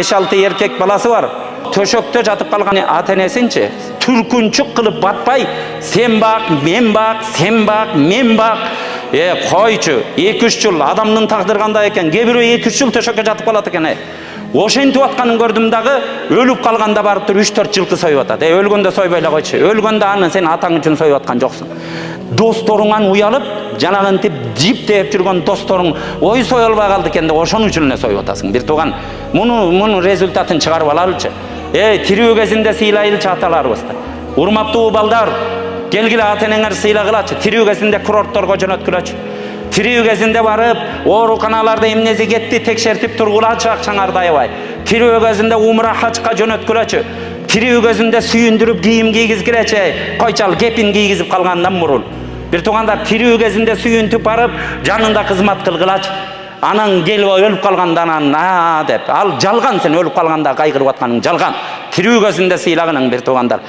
5-6 erkek balası var. Töşöktө jatıp kalgan ata-enesinçe türkünçük kılıp batpay, sen bak, men bak, sen bak, men bak. Koyçu, 2-3 yıl adamның taqdırı kандай eken, kebiri 2-3 yıl töşökке jatıp kalat eken. Oşentip atkanын gördüm дағы, ölüp kalganda barıp tur 3-4 жылкы soyup atat. Ölgöndө soyбой эле койчу. Ölgöndө аны sen атаң үчүн soyup аткан жоксуң. Досторуңан уялып, жанагынтип жип деп жүргөн досторуң ой сой албай калды экен деп ошон үчүн эле союп атасың. Бир тууган, мунун результатын чыгарып алалычы. Тирүү кезинде сыйлайлычы аталарыбызды. Урматтуу балдар, келгиле ата-энеңер сыйлагылачы. Тирүү кезинде курортторго жөнөткүлөчү. Тирүү кезинде барып, ооруканаларда эмнеси кетти текшертип тургулачы акчаңарды аябай. Тирүү кезинде умра хачка жөнөткүлөчү. Тирүү кезинде сүйүндүрүп кийим кийгизгилечи. Койчал кепин кийгизип калгандан мурун. Бир туугандар, тирүү кезинде сүйүнтүп барып, жанында кызмат кылгылачы. Анан келип өлүп калганда анан деп. Ал жалган, сен өлүп калганда кайгырып атканың жалган. Тирүү кезинде сыйлаганың бир туугандар.